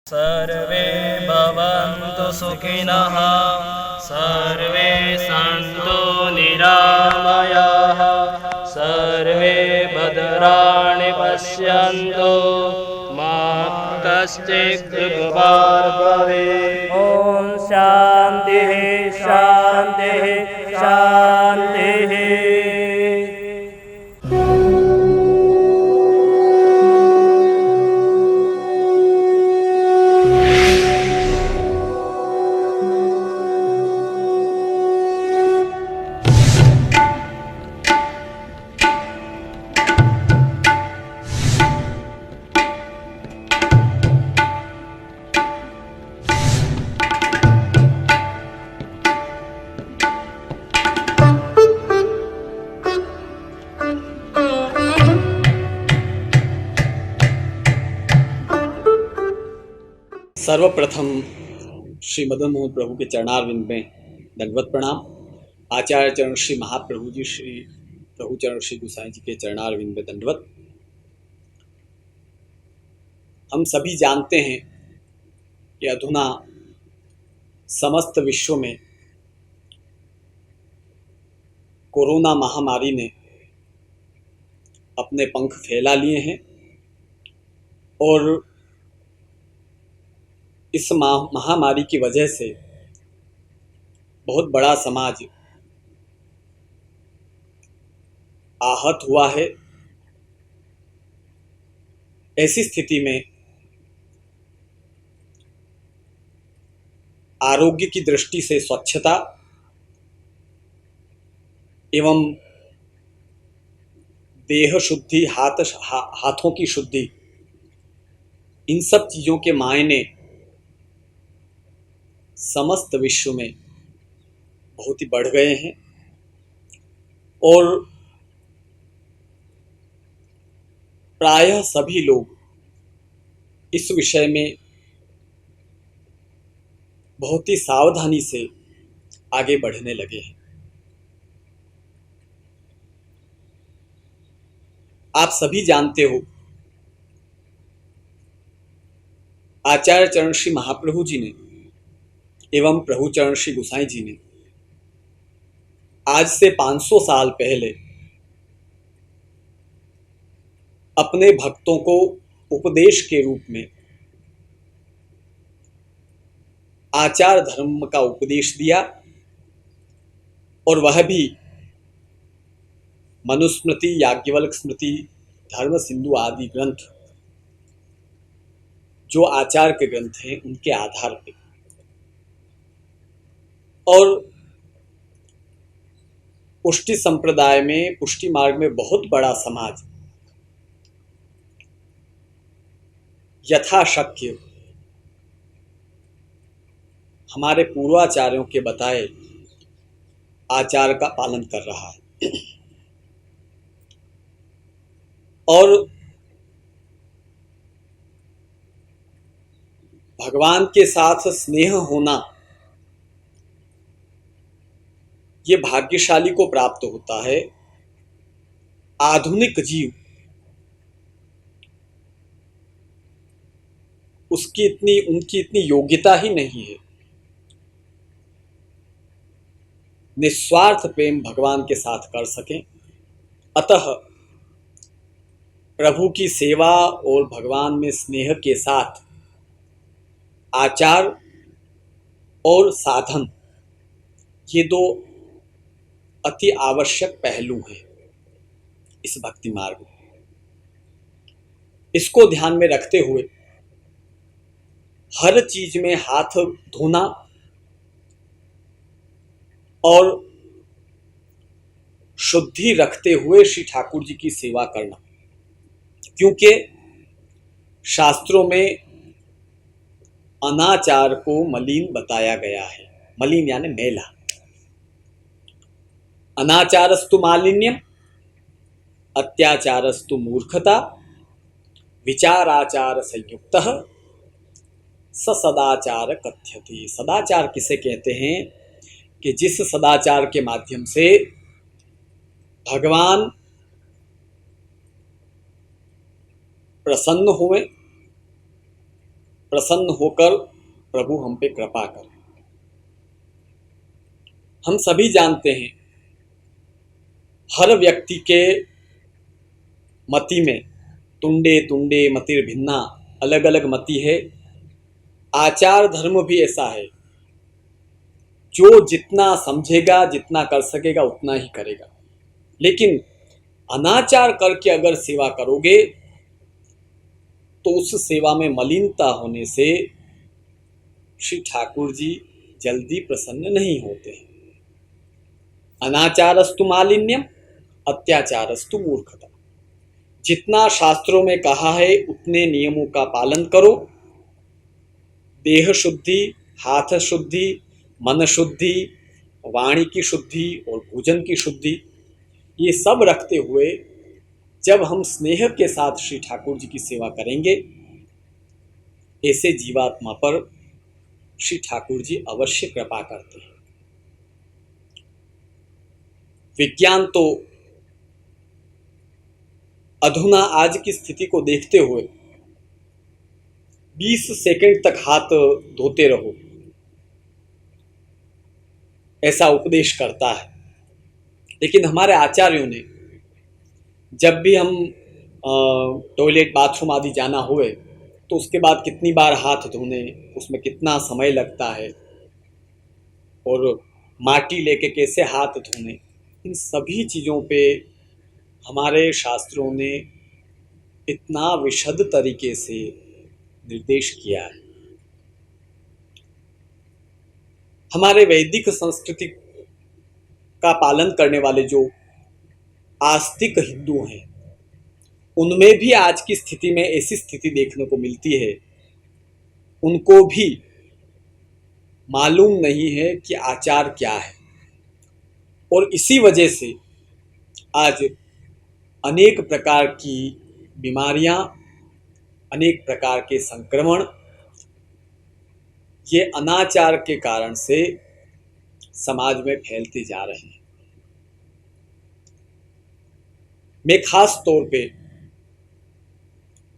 सर्वे भवन्तु सुखिनः, सर्वे सन्तु निरामयाः, सर्वे भद्राणि पश्यन्तु, मा कश्चित् दुःखभाग् भवेत्। ॐ शान्तिः शान्तिः शान्तिः। सर्वप्रथम श्री मदन मोहन प्रभु के चरणारविंद में दंडवत प्रणाम। आचार्य चरण श्री महाप्रभु जी, श्री प्रभु चरण श्री गोसाई जी के चरणारविंद में दंडवत। हम सभी जानते हैं कि अधुना समस्त विश्व में कोरोना महामारी ने अपने पंख फैला लिए हैं और इस महामारी की वजह से बहुत बड़ा समाज आहत हुआ है। ऐसी स्थिति में आरोग्य की दृष्टि से स्वच्छता एवं देह शुद्धि, हाथों की शुद्धि, इन सब चीज़ों के मायने समस्त विश्व में बहुत ही बढ़ गए हैं और प्रायः सभी लोग इस विषय में बहुत ही सावधानी से आगे बढ़ने लगे हैं। आप सभी जानते हो, आचार्य चरण श्री महाप्रभु जी ने एवं प्रभु चरण श्री गोसाई जी ने आज से 500 साल पहले अपने भक्तों को उपदेश के रूप में आचार धर्म का उपदेश दिया और वह भी मनुस्मृति, याज्ञवल्क्य स्मृति, धर्म सिंधु आदि ग्रंथ जो आचार के ग्रंथ हैं उनके आधार पर। और पुष्टि संप्रदाय में, पुष्टि मार्ग में बहुत बड़ा समाज यथाशक्य हमारे पूर्वाचार्यों के बताए आचार का पालन कर रहा है और भगवान के साथ स्नेह होना ये भाग्यशाली को प्राप्त होता है। आधुनिक जीव उनकी इतनी योग्यता ही नहीं है। निस्वार्थ प्रेम भगवान के साथ कर सकें। अतः प्रभु की सेवा और भगवान में स्नेह के साथ आचार और साधन, ये दो अति आवश्यक पहलू हैं इस भक्ति मार्ग में। इसको ध्यान में रखते हुए हर चीज में हाथ धोना और शुद्धि रखते हुए श्री ठाकुर जी की सेवा करना, क्योंकि शास्त्रों में अनाचार को मलिन बताया गया है। मलिन यानी मैला। अनाचारस्तु मालिन्यम, अत्याचारस्तु मूर्खता, विचाराचार संयुक्तः स सदाचार कथ्यते। सदाचार किसे कहते हैं कि जिस सदाचार के माध्यम से भगवान प्रसन्न हुए प्रसन्न होकर प्रभु हम पे कृपा करें। हम सभी जानते हैं हर व्यक्ति के मति में तुंडे तुंडे मतिर्भिन्ना, अलग अलग मति है। आचार धर्म भी ऐसा है, जो जितना समझेगा जितना कर सकेगा उतना ही करेगा, लेकिन अनाचार करके अगर सेवा करोगे तो उस सेवा में मलिनता होने से श्री ठाकुर जी जल्दी प्रसन्न नहीं होते हैं। अनाचारस्तु मालिन्यम, अत्याचारस्तु मूर्खता। जितना शास्त्रों में कहा है उतने नियमों का पालन करो। देह शुद्धि, हाथ शुद्धि, मन शुद्धि, वाणी की शुद्धि और भोजन की शुद्धि, ये सब रखते हुए जब हम स्नेह के साथ श्री ठाकुर जी की सेवा करेंगे, ऐसे जीवात्मा पर श्री ठाकुर जी अवश्य कृपा करते हैं। विज्ञान तो अधुना आज की स्थिति को देखते हुए 20 सेकंड तक हाथ धोते रहो ऐसा उपदेश करता है, लेकिन हमारे आचार्यों ने जब भी हम टॉयलेट बाथरूम आदि जाना हुए तो उसके बाद कितनी बार हाथ धोने, उसमें कितना समय लगता है और माटी लेके कैसे हाथ धोने, इन सभी चीज़ों पे हमारे शास्त्रों ने इतना विशद तरीके से निर्देश किया है। हमारे वैदिक संस्कृति का पालन करने वाले जो आस्तिक हिंदू हैं, उनमें भी आज की स्थिति में ऐसी स्थिति देखने को मिलती है, उनको भी मालूम नहीं है कि आचार क्या है, और इसी वजह से आज अनेक प्रकार की बीमारियां, अनेक प्रकार के संक्रमण ये अनाचार के कारण से समाज में फैलते जा रहे हैं। मैं खास तौर पे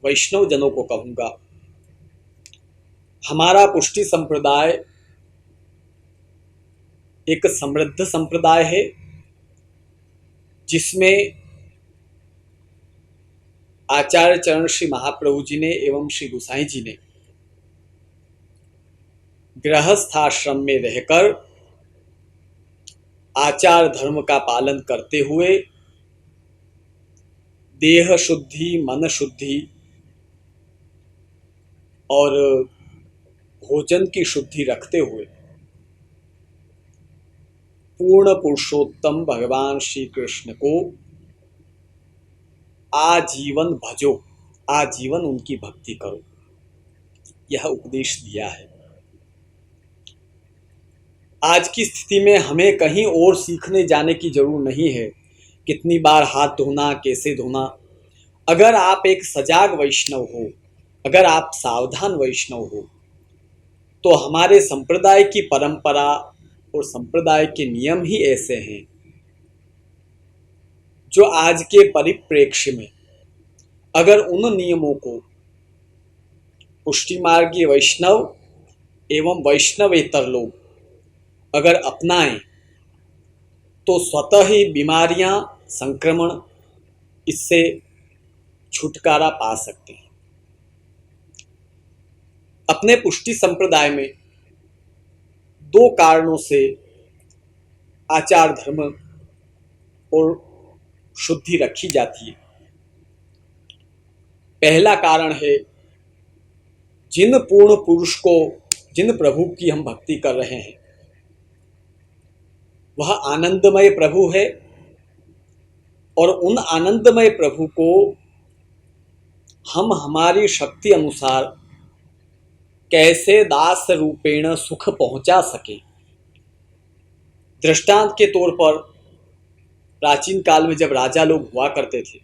वैष्णव जनों को कहूंगा, हमारा पुष्टि संप्रदाय एक समृद्ध संप्रदाय है, जिसमें आचार्य चरण श्री महाप्रभु जी ने एवं श्री गोसाई जी ने गृहस्थाश्रम में रहकर आचार धर्म का पालन करते हुए देह शुद्धि, मन शुद्धि और भोजन की शुद्धि रखते हुए पूर्ण पुरुषोत्तम भगवान श्री कृष्ण को आजीवन भजो, आजीवन उनकी भक्ति करो, यह उपदेश दिया है। आज की स्थिति में हमें कहीं और सीखने जाने की जरूरत नहीं है, कितनी बार हाथ धोना, कैसे धोना। अगर आप एक सजाग वैष्णव हो, अगर आप सावधान वैष्णव हो, तो हमारे संप्रदाय की परंपरा और संप्रदाय के नियम ही ऐसे हैं जो आज के परिप्रेक्ष्य में अगर उन नियमों को पुष्टि मार्गीय वैष्णव एवं वैष्णवेतर लोग अगर अपनाएं तो स्वतः ही बीमारियां, संक्रमण इससे छुटकारा पा सकते हैं। अपने पुष्टि संप्रदाय में 2 कारणों से आचार धर्म और शुद्धि रखी जाती है। पहला कारण है, जिन पूर्ण पुरुष को, जिन प्रभु की हम भक्ति कर रहे हैं वह आनंदमय प्रभु है, और उन आनंदमय प्रभु को हम हमारी शक्ति अनुसार कैसे दास रूपेण सुख पहुंचा सके। दृष्टांत के तौर पर प्राचीन काल में जब राजा लोग हुआ करते थे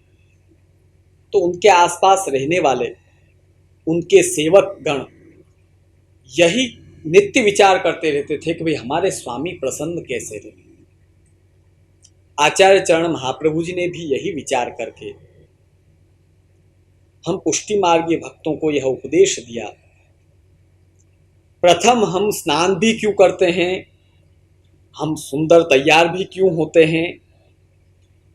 तो उनके आसपास रहने वाले उनके सेवक गण यही नित्य विचार करते रहते थे कि भाई हमारे स्वामी प्रसन्न कैसे रहे। आचार्य चरण महाप्रभु जी ने भी यही विचार करके हम पुष्टि मार्गीय भक्तों को यह उपदेश दिया प्रथम हम स्नान भी क्यों करते हैं, हम सुंदर तैयार भी क्यों होते हैं,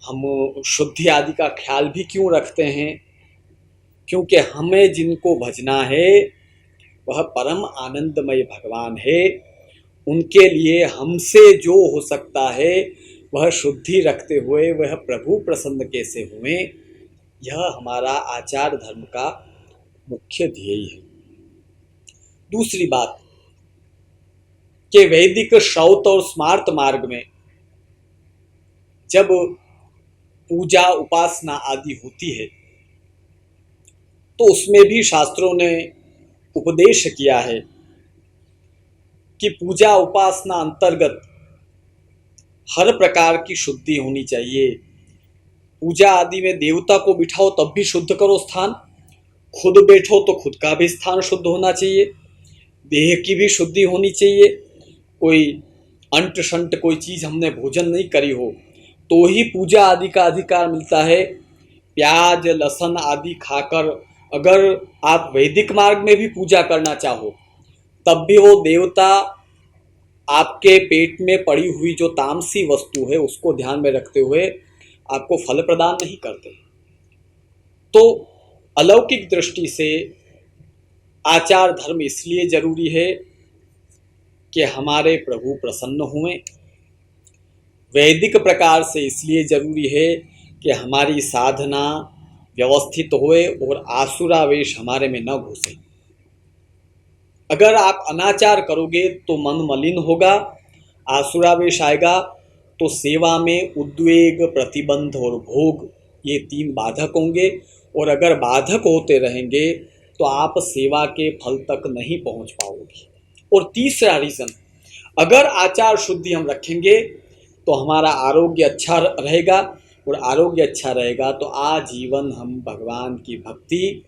हम शुद्धि आदि का ख्याल भी क्यों रखते हैं? क्योंकि हमें जिनको भजना है वह परम आनंदमय भगवान है। उनके लिए हमसे जो हो सकता है वह शुद्धि रखते हुए वह प्रभु प्रसन्न कैसे हुए, यह हमारा आचार धर्म का मुख्य ध्येय है। दूसरी बात कि वैदिक श्रौत और स्मार्त मार्ग में जब पूजा उपासना आदि होती है तो उसमें भी शास्त्रों ने उपदेश किया है कि पूजा उपासना अंतर्गत हर प्रकार की शुद्धि होनी चाहिए। पूजा आदि में देवता को बिठाओ तब भी शुद्ध करो स्थान, खुद बैठो तो खुद का भी स्थान शुद्ध होना चाहिए, देह की भी शुद्धि होनी चाहिए। कोई अंट शंट कोई चीज़ हमने भोजन नहीं करी हो तो ही पूजा आदि का अधिकार मिलता है। प्याज लहसुन आदि खाकर अगर आप वैदिक मार्ग में भी पूजा करना चाहो तब भी वो देवता आपके पेट में पड़ी हुई जो तामसी वस्तु है उसको ध्यान में रखते हुए आपको फल प्रदान नहीं करते। तो अलौकिक दृष्टि से आचार धर्म इसलिए जरूरी है कि हमारे प्रभु प्रसन्न हुए, वैदिक प्रकार से इसलिए जरूरी है कि हमारी साधना व्यवस्थित होए और आसुरावेश हमारे में न घुसे। अगर आप अनाचार करोगे तो मन मलिन होगा, आसुरावेश आएगा तो सेवा में उद्वेग प्रतिबंध और भोग ये तीन बाधक होंगे, और अगर बाधक होते रहेंगे तो आप सेवा के फल तक नहीं पहुंच पाओगे। और तीसरा रीज़न, अगर आचार शुद्धि हम रखेंगे तो हमारा आरोग्य अच्छा रहेगा, और आरोग्य अच्छा रहेगा तो आजीवन हम भगवान की भक्ति,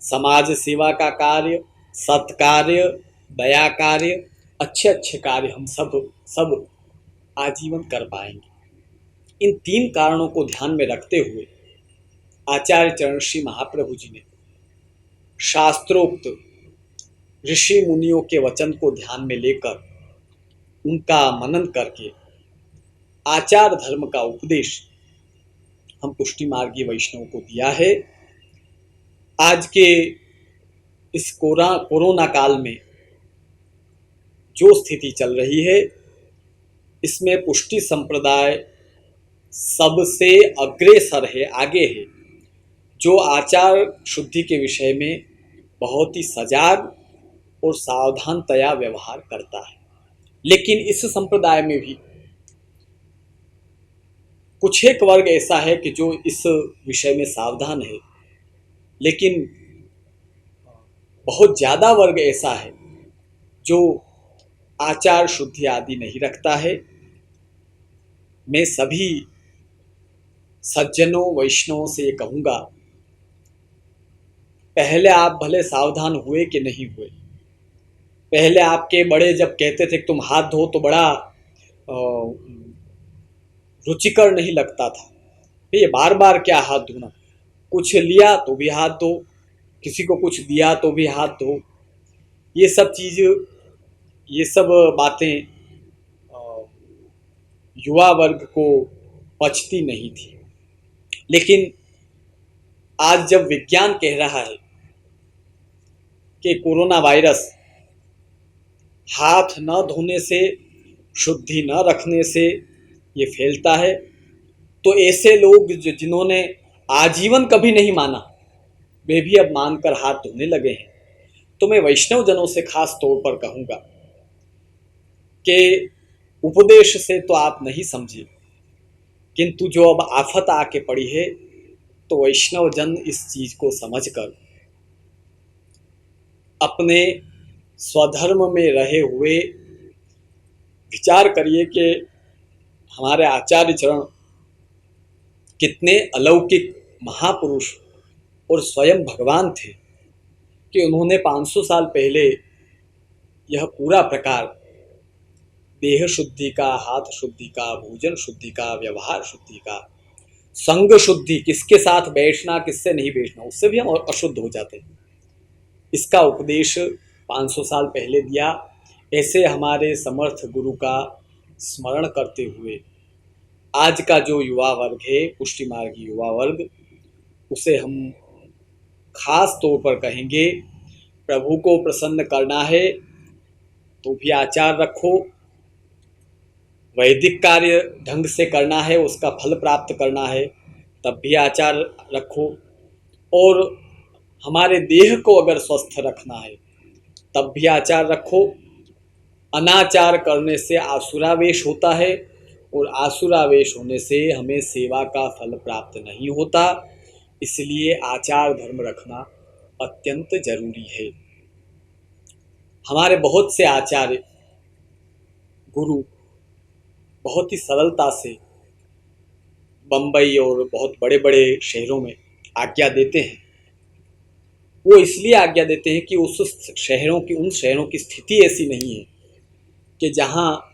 समाज सेवा का कार्य, सत्कार्य, दया कार्य, अच्छे अच्छे कार्य हम सब आजीवन कर पाएंगे। इन तीन कारणों को ध्यान में रखते हुए आचार्य चरण श्री महाप्रभु जी ने शास्त्रोक्त ऋषि मुनियों के वचन को ध्यान में लेकर उनका मनन करके आचार धर्म का उपदेश हम पुष्टि मार्गीय वैष्णव को दिया है। आज के इस कोरोना काल में जो स्थिति चल रही है इसमें पुष्टि संप्रदाय सबसे अग्रेसर है, आगे है, जो आचार शुद्धि के विषय में बहुत ही सजाग और सावधानतया व्यवहार करता है। लेकिन इस संप्रदाय में भी कुछ एक वर्ग ऐसा है कि जो इस विषय में सावधान है, लेकिन बहुत ज़्यादा वर्ग ऐसा है जो आचार शुद्धि आदि नहीं रखता है। मैं सभी सज्जनों वैष्णवों से ये कहूँगा, पहले आप भले सावधान हुए कि नहीं हुए, पहले आपके बड़े जब कहते थे कि तुम हाथ धो तो बड़ा रुचिकर नहीं लगता था, ये बार बार क्या हाथ धोना, कुछ लिया तो भी हाथ धो, किसी को कुछ दिया तो भी हाथ धो, ये सब बातें युवा वर्ग को पचती नहीं थी। लेकिन आज जब विज्ञान कह रहा है कि कोरोना वायरस हाथ न धोने से, शुद्धि न रखने से ये फैलता है, तो ऐसे लोग जिन्होंने आजीवन कभी नहीं माना वे भी अब मानकर हाथ धोने लगे हैं। तो मैं वैष्णव जनों से खास तौर पर कहूँगा कि उपदेश से तो आप नहीं समझे, किंतु जो अब आफत आके पड़ी है तो वैष्णव जन इस चीज़ को समझकर अपने स्वधर्म में रहे हुए विचार करिए कि हमारे आचार्य चरण कितने अलौकिक महापुरुष और स्वयं भगवान थे कि उन्होंने 500 साल पहले यह पूरा प्रकार देह शुद्धि का, हाथ शुद्धि का, भोजन शुद्धि का, व्यवहार शुद्धि का, संग शुद्धि, किसके साथ बैठना किससे नहीं बैठना, उससे भी हम अशुद्ध हो जाते हैं, इसका उपदेश 500 साल पहले दिया। ऐसे हमारे समर्थ गुरु का स्मरण करते हुए आज का जो युवा वर्ग है, पुष्टि मार्गी युवा वर्ग, उसे हम खास तौर पर कहेंगे, प्रभु को प्रसन्न करना है तो भी आचार रखो, वैदिक कार्य ढंग से करना है, उसका फल प्राप्त करना है तब भी आचार रखो, और हमारे देह को अगर स्वस्थ रखना है तब भी आचार रखो। अनाचार करने से आसुरावेश होता है और आसुरावेश होने से हमें सेवा का फल प्राप्त नहीं होता, इसलिए आचार धर्म रखना अत्यंत जरूरी है। हमारे बहुत से आचार्य गुरु बहुत ही सरलता से बम्बई और बहुत बड़े बड़े शहरों में आज्ञा देते हैं। वो इसलिए आज्ञा देते हैं कि उन शहरों की स्थिति ऐसी नहीं है कि जहाँ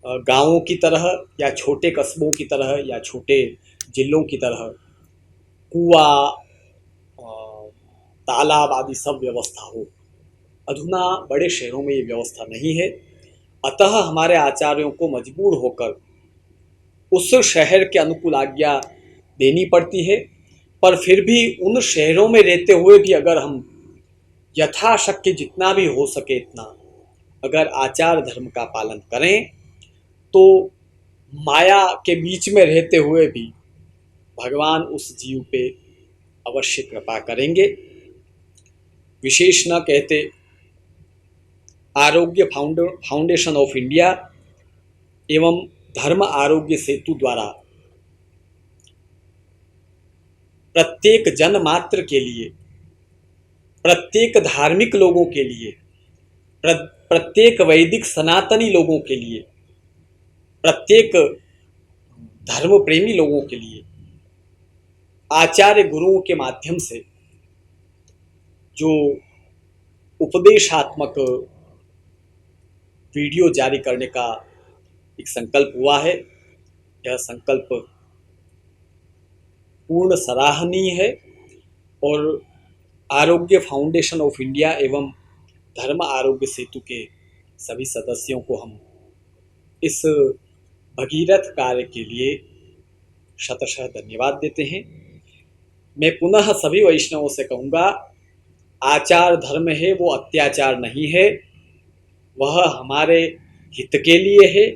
गांवों की तरह या छोटे कस्बों की तरह या छोटे जिलों की तरह कुआं, तालाब आदि सब व्यवस्था हो। अधुना बड़े शहरों में ये व्यवस्था नहीं है, अतः हमारे आचार्यों को मजबूर होकर उस शहर के अनुकूल आज्ञा देनी पड़ती है। पर फिर भी उन शहरों में रहते हुए भी अगर हम यथाशक्य जितना भी हो सके इतना अगर आचार धर्म का पालन करें तो माया के बीच में रहते हुए भी भगवान उस जीव पे अवश्य कृपा करेंगे। विशेष न कहते आरोग्य फाउंडेशन ऑफ इंडिया एवं धर्म आरोग्य सेतु द्वारा प्रत्येक जन मात्र के लिए, प्रत्येक धार्मिक लोगों के लिए, प्रत्येक वैदिक सनातनी लोगों के लिए, प्रत्येक धर्म प्रेमी लोगों के लिए आचार्य गुरुओं के माध्यम से जो उपदेशात्मक वीडियो जारी करने का एक संकल्प हुआ है, यह संकल्प पूर्ण सराहनीय है और आरोग्य फाउंडेशन ऑफ इंडिया एवं धर्म आरोग्य सेतु के सभी सदस्यों को हम इस भगीरथ कार्य के लिए शतशः धन्यवाद देते हैं। मैं पुनः सभी वैष्णवों से कहूँगा, आचार धर्म है वो अत्याचार नहीं है, वह हमारे हित के लिए है,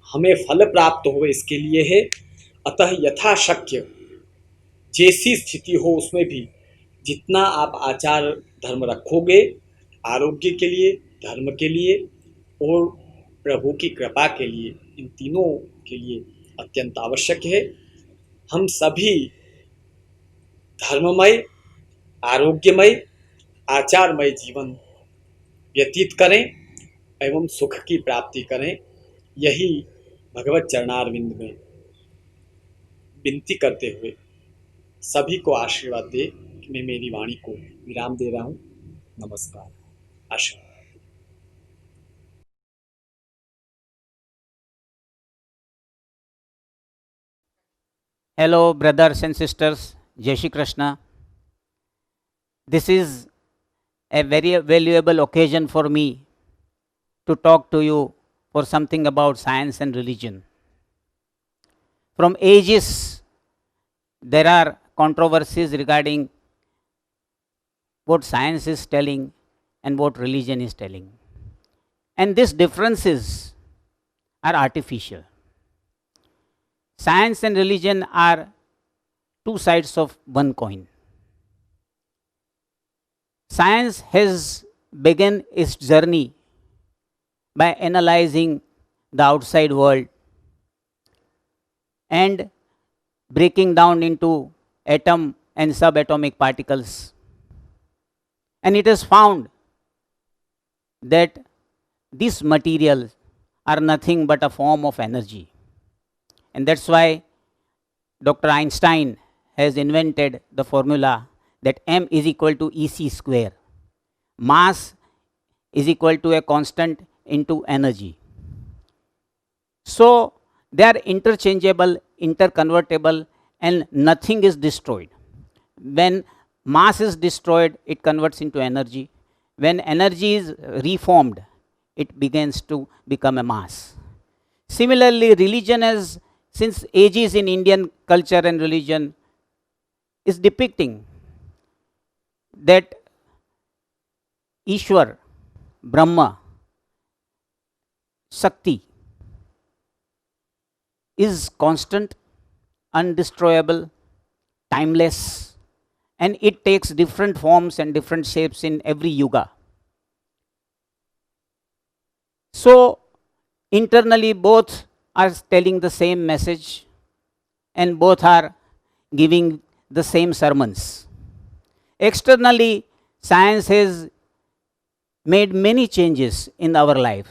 हमें फल प्राप्त हो इसके लिए है। अतः यथाशक्य जैसी स्थिति हो उसमें भी जितना आप आचार धर्म रखोगे आरोग्य के लिए, धर्म के लिए और प्रभु की कृपा के लिए, इन तीनों के लिए अत्यंत आवश्यक है। हम सभी धर्ममय, आरोग्यमय, आचारमय जीवन व्यतीत करें एवं सुख की प्राप्ति करें, यही भगवत चरणारविंद में विनती करते हुए सभी को आशीर्वाद दे कि मैं मेरी वाणी को विराम दे रहा हूँ। नमस्कार, आशीर्वाद। Hello, brothers and sisters. Jai Shri Krishna. This is a very valuable occasion for me to talk to you for something about science and religion. From ages, there are controversies regarding what science is telling and what religion is telling. And these differences are artificial. Science and religion are two sides of one coin. Science has begun its journey by analyzing the outside world and breaking down into atom and subatomic particles. And it has found that these materials are nothing but a form of energy. And that's why Dr. Einstein has invented the formula that m is equal to EC square. Mass is equal to a constant into energy. So they are interchangeable, interconvertible, and nothing is destroyed. When mass is destroyed, it converts into energy. when energy is reformed, it begins to become a mass. Similarly, religion has, since ages in Indian culture and religion, is depicting that Ishwar, Brahma, Shakti is constant, undestroyable, timeless, and it takes different forms and different shapes in every yuga. So, internally, both are telling the same message and both are giving the same sermons. Externally, science has made many changes in our life,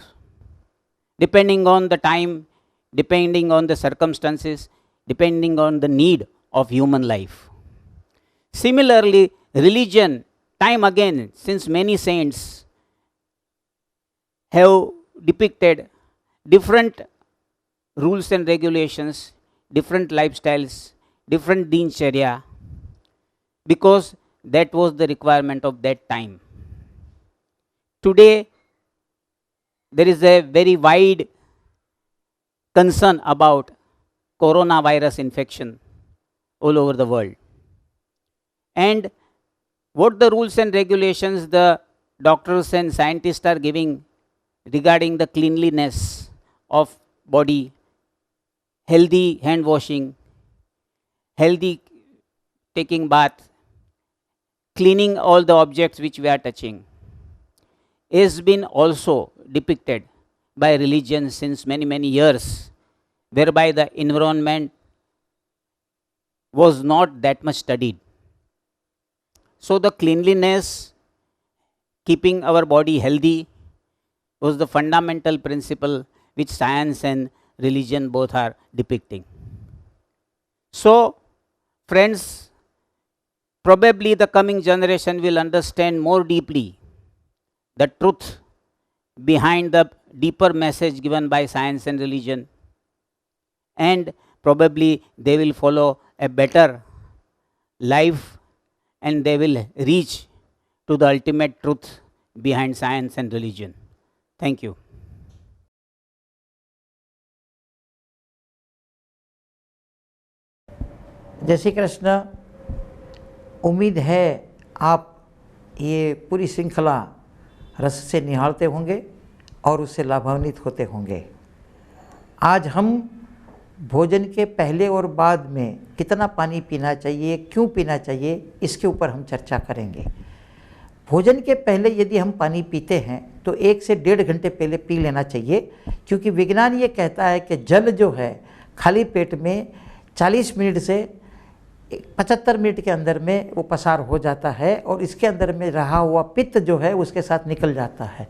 depending on the time, depending on the circumstances, depending on the need of human life. Similarly, religion, time again, since many saints have depicted different rules and regulations, different lifestyles, different dincharya, because that was the requirement of that time. Today, there is a very wide concern about coronavirus infection all over the world. And what the rules and regulations the doctors and scientists are giving regarding the cleanliness of body, healthy hand washing, healthy taking bath, cleaning all the objects which we are touching, has been also depicted by religion since many years, whereby the environment was not that much studied. So the cleanliness, keeping our body healthy, was the fundamental principle which science and religion both are depicting. So, friends, probably the coming generation will understand more deeply the truth behind the deeper message given by science and religion, and probably they will follow a better life and they will reach to the ultimate truth behind science and religion. Thank you. जय श्री कृष्ण। उम्मीद है आप ये पूरी श्रृंखला रस से निहारते होंगे और उससे लाभान्वित होते होंगे। आज हम भोजन के पहले और बाद में कितना पानी पीना चाहिए, क्यों पीना चाहिए, इसके ऊपर हम चर्चा करेंगे। भोजन के पहले यदि हम पानी पीते हैं तो 1 से 1.5 घंटे पहले पी लेना चाहिए, क्योंकि विज्ञान ये कहता है कि जल जो है खाली पेट में 40 मिनट से 75 मिनट के अंदर में वो पसार हो जाता है और इसके अंदर में रहा हुआ पित्त जो है उसके साथ निकल जाता है।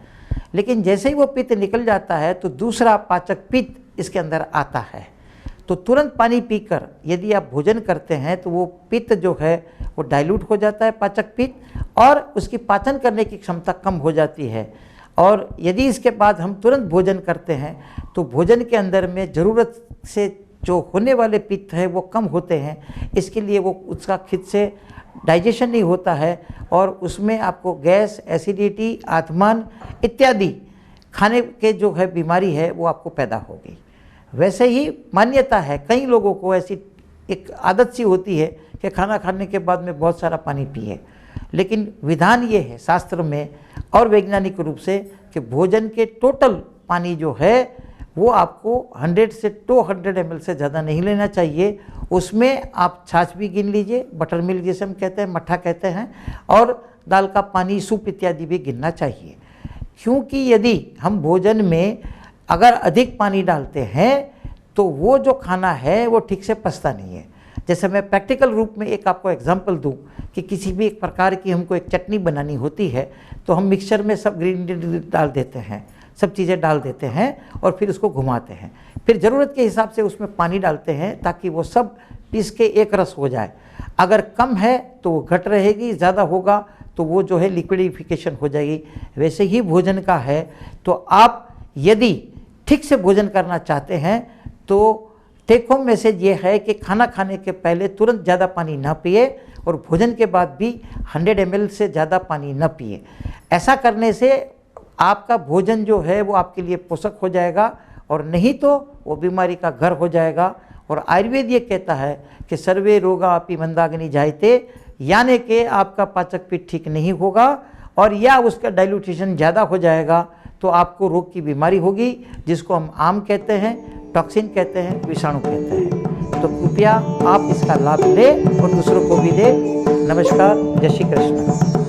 लेकिन जैसे ही वो पित्त निकल जाता है तो दूसरा पाचक पित्त इसके अंदर आता है। तो तुरंत पानी पीकर यदि आप भोजन करते हैं तो वो पित्त जो है वो डाइल्यूट हो जाता है, पाचक पित्त, और उसकी पाचन करने की क्षमता कम हो जाती है। और यदि इसके बाद हम तुरंत भोजन करते हैं तो भोजन के अंदर में ज़रूरत से जो होने वाले पित्त है वो कम होते हैं, इसके लिए वो उसका खुद से डाइजेशन नहीं होता है और उसमें आपको गैस, एसिडिटी, आत्मान इत्यादि खाने के जो है बीमारी है वो आपको पैदा होगी। वैसे ही मान्यता है, कई लोगों को ऐसी एक आदत सी होती है कि खाना खाने के बाद में बहुत सारा पानी पिए, लेकिन विधान ये है शास्त्र में और वैज्ञानिक रूप से कि भोजन के टोटल पानी जो है वो आपको 100 से 200 ml से ज़्यादा नहीं लेना चाहिए। उसमें आप छाछ भी गिन लीजिए, बटर मिल्क जिसे हम कहते हैं, मट्ठा कहते हैं, और दाल का पानी, सूप इत्यादि भी गिनना चाहिए। क्योंकि यदि हम भोजन में अगर अधिक पानी डालते हैं तो वो जो खाना है वो ठीक से पचता नहीं है। जैसे मैं प्रैक्टिकल रूप में एक आपको एग्जांपल दूं कि किसी भी एक प्रकार की हमको एक चटनी बनानी होती है तो हम मिक्सचर में सब इंग्रेडिएंट डाल देते हैं, सब चीज़ें डाल देते हैं और फिर उसको घुमाते हैं। फिर ज़रूरत के हिसाब से उसमें पानी डालते हैं ताकि वो सब पीस के एक रस हो जाए। अगर कम है तो वो घट रहेगी, ज़्यादा होगा तो वो जो है लिक्विडिफिकेशन हो जाएगी। वैसे ही भोजन का है, तो आप यदि ठीक से भोजन करना चाहते हैं तो टेक होम मैसेज ये है कि खाना खाने के पहले तुरंत ज़्यादा पानी ना पिए, और भोजन के बाद भी 100 ml से ज़्यादा पानी न पिए। ऐसा करने से आपका भोजन जो है वो आपके लिए पोषक हो जाएगा, और नहीं तो वो बीमारी का घर हो जाएगा। और आयुर्वेद ये कहता है कि सर्वे रोगा अपि मंदाग्नि जायते, यानी कि आपका पाचक पीठ ठीक नहीं होगा और या उसका डाइल्यूटेशन ज़्यादा हो जाएगा तो आपको रोग की बीमारी होगी, जिसको हम आम कहते हैं, टॉक्सिन कहते हैं, विषाणु कहते हैं। तो कृपया आप इसका लाभ लें और दूसरों को भी दें। नमस्कार, जय श्री कृष्ण।